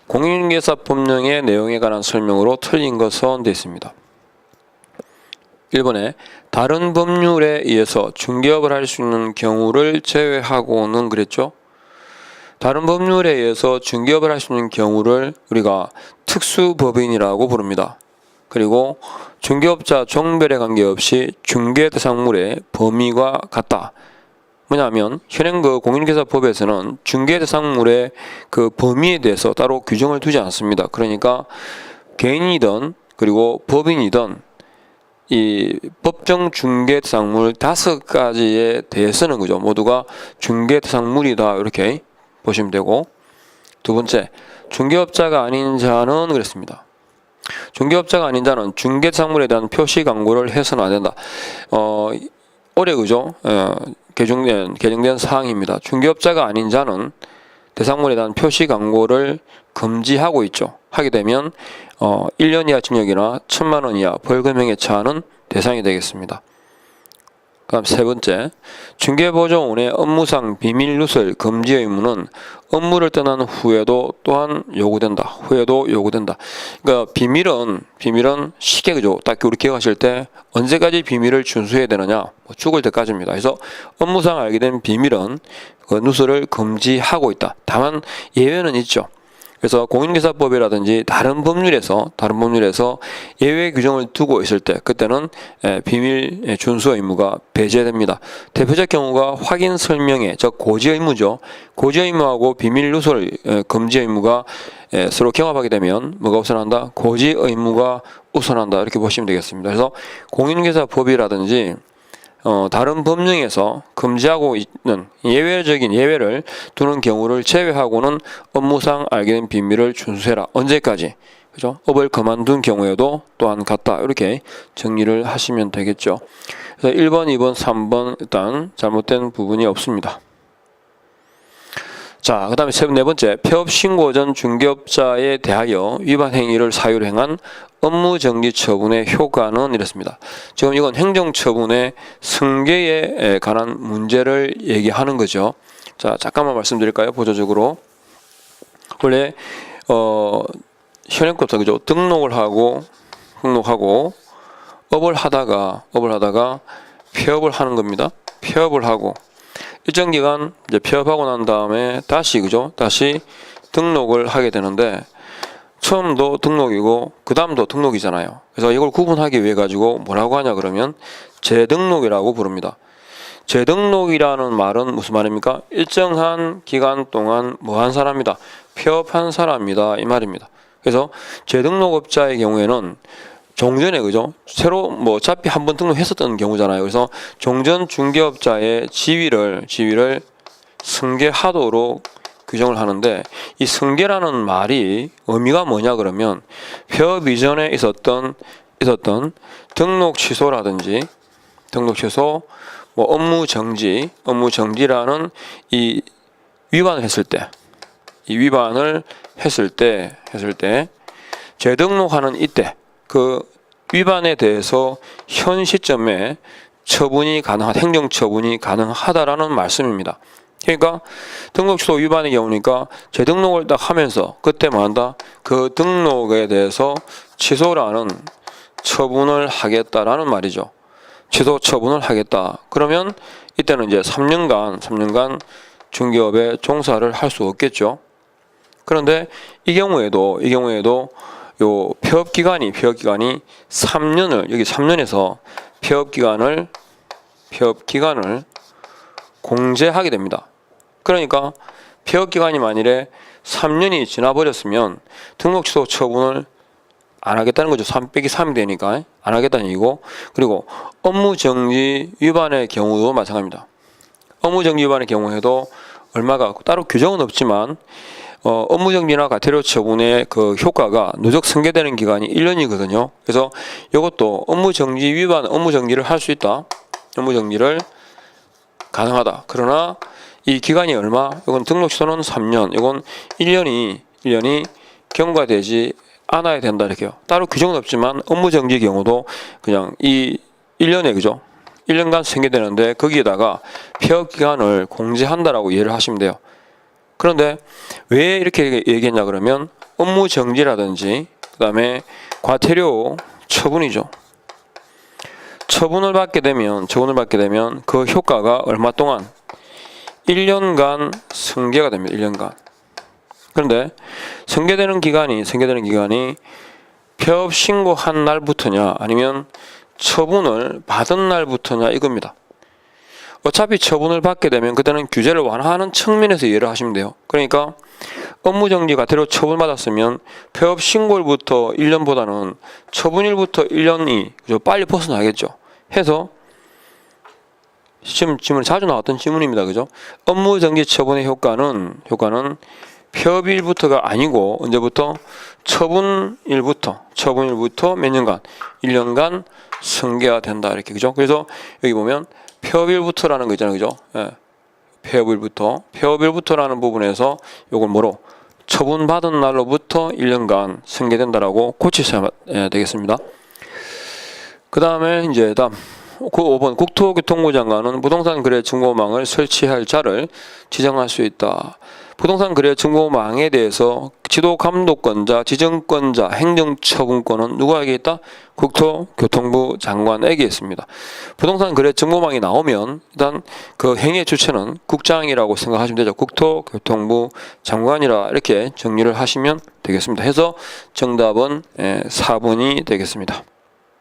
공인중개사법령의 내용에 관한 설명으로 틀린 것은 되어 있습니다. 1번에 다른 법률에 의해서 중개업을 할 수 있는 경우를 제외하고는 그랬죠. 다른 법률에 의해서 중개업을 할 수 있는 경우를 우리가 특수법인이라고 부릅니다. 그리고 중개업자 종별에 관계없이 중개 대상물의 범위가 같다. 뭐냐면 현행 그 공인중개사법에서는 중개 대상물의 그 범위에 대해서 따로 규정을 두지 않습니다. 그러니까 개인이든 그리고 법인이든 이 법정 중개 대상물 5가지에 대해서는 그죠, 모두가 중개 대상물이다 이렇게 보시면 되고, 두 번째 중개업자가 아닌 자는 그랬습니다. 중개업자가 아닌 자는 중개 대상물에 대한 표시 광고를 해서는 안 된다. 올해 그죠, 개정된 사항입니다. 중개업자가 아닌 자는 대상물에 대한 표시 광고를 금지하고 있죠. 하게 되면 1년 이하 징역이나 1,000만 원 이하 벌금형에 처하는 대상이 되겠습니다. 그다음 세 번째, 중개보조원의 업무상 비밀 누설 금지 의무는 업무를 떠난 후에도 또한 요구된다. 그러니까 비밀은 쉽게 그죠, 딱 우리 기억하실 때 언제까지 비밀을 준수해야 되느냐, 죽을 때까지입니다. 그래서 업무상 알게 된 비밀은 그 누설을 금지하고 있다. 다만 예외는 있죠. 그래서 공인중개사법이라든지 다른 법률에서 예외 규정을 두고 있을 때 그때는 비밀 준수 의무가 배제됩니다. 대표적 경우가 확인 설명회, 즉 고지 의무죠. 고지 의무하고 비밀 누설 금지 의무가 서로 경합하게 되면 뭐가 우선한다? 고지 의무가 우선한다. 이렇게 보시면 되겠습니다. 그래서 공인중개사법이라든지 다른 법령에서 금지하고 있는 예외적인 예외를 두는 경우를 제외하고는 업무상 알게 된 비밀을 준수해라. 언제까지? 그죠? 업을 그만둔 경우에도 또한 같다. 이렇게 정리를 하시면 되겠죠. 그래서 1번, 2번, 3번 일단 잘못된 부분이 없습니다. 자, 그 다음에 네 번째, 폐업 신고 전 중개업자에 대하여 위반 행위를 사유로 행한 업무정지 처분의 효과는 이렇습니다. 지금 이건 행정처분의 승계에 관한 문제를 얘기하는 거죠. 자, 잠깐만 말씀드릴까요? 보조적으로. 원래 현행법상 그죠, 등록하고 업을 하다가 폐업을 하는 겁니다. 폐업을 하고 일정 기간 이제 폐업하고 난 다음에 다시 등록을 하게 되는데, 처음도 등록이고 그 다음도 등록이잖아요. 그래서 이걸 구분하기 위해 가지고 뭐라고 하냐 그러면 재등록이라고 부릅니다. 재등록이라는 말은 무슨 말입니까? 일정한 기간 동안 뭐한 사람이다? 폐업한 사람이다 이 말입니다. 그래서 재등록업자의 경우에는 종전에 그죠, 새로 어차피 한번 등록했었던 경우잖아요. 그래서 종전 중개업자의 지위를 승계하도록 규정을 하는데, 이 승계라는 말이 의미가 뭐냐 그러면 폐업 이전에 있었던 등록 취소라든지 업무 정지라는 이 위반을 했을 때 재등록하는 이때 그 위반에 대해서 현 시점에 행정 처분이 가능하다라는 말씀입니다. 그러니까 등록 취소 위반의 경우니까 재등록을 딱 하면서 그때 뭐 한다? 그 등록에 대해서 취소라는 처분을 하겠다라는 말이죠. 취소 처분을 하겠다. 그러면 이때는 이제 3년간 중개업에 종사를 할 수 없겠죠. 그런데 이 경우에도 요 폐업 기간이 3년을, 여기 3년에서 폐업 기간을 공제하게 됩니다. 그러니까 폐업 기간이 만일에 3년이 지나버렸으면 등록 취소 처분을 안 하겠다는 거죠. 3 빼기 3이 되니까 안 하겠다는 얘기고, 그리고 업무 정지 위반의 경우도 마찬가지입니다. 업무 정지 위반의 경우에도 얼마가 따로 규정은 없지만 업무 정지나 과태료 처분의 그 효과가 누적 승계되는 기간이 1년이거든요. 그래서 이것도 업무 정지를 할 수 있다. 업무 정지를 가능하다. 그러나 이 기간이 얼마? 이건 등록 취소는 3년, 이건 1년이 경과되지 않아야 된다 이렇게요. 따로 규정은 없지만 업무 정지 경우도 그냥 이 1년에 그죠? 1년간 승계되는데 거기에다가 폐업 기간을 공제한다라고 이해를 하시면 돼요. 그런데 왜 이렇게 얘기했냐 그러면 업무 정지라든지 그 다음에 과태료 처분이죠. 처분을 받게 되면 그 효과가 얼마 동안? 1년간 승계가 됩니다. 1년간. 그런데 승계되는 기간이 폐업 신고한 날부터냐 아니면 처분을 받은 날부터냐 이겁니다. 어차피 처분을 받게 되면 그때는 규제를 완화하는 측면에서 이해를 하시면 돼요. 그러니까 업무정지 과태료 처분받았으면 폐업 신고일부터 1년보다는 처분일부터 1년이 빨리 벗어나겠죠. 해서 질문 자주 나왔던 질문입니다. 그죠? 업무정지 처분의 효과는 폐업일부터가 아니고 언제부터? 처분일부터 몇 년간? 1년간 승계가 된다. 이렇게. 그죠? 그래서 여기 보면 폐업일부터라는 거 있잖아요. 그죠? 예. 폐업일부터라는 부분에서 요걸 뭐로? 처분받은 날로부터 1년간 승계된다라고 고치셔야 되겠습니다. 그 다음에 이제 다음 5번 국토교통부 장관은 부동산 거래 정보망을 설치할 자를 지정할 수 있다. 부동산 거래 정보망에 대해서 지도 감독권자, 지정권자, 행정처분권은 누구에게 있다? 국토교통부 장관에게 있습니다. 부동산 거래 정보망이 나오면 일단 그 행위의 주체는 국장이라고 생각하시면 되죠. 국토교통부 장관이라 이렇게 정리를 하시면 되겠습니다. 해서 정답은 4번이 되겠습니다.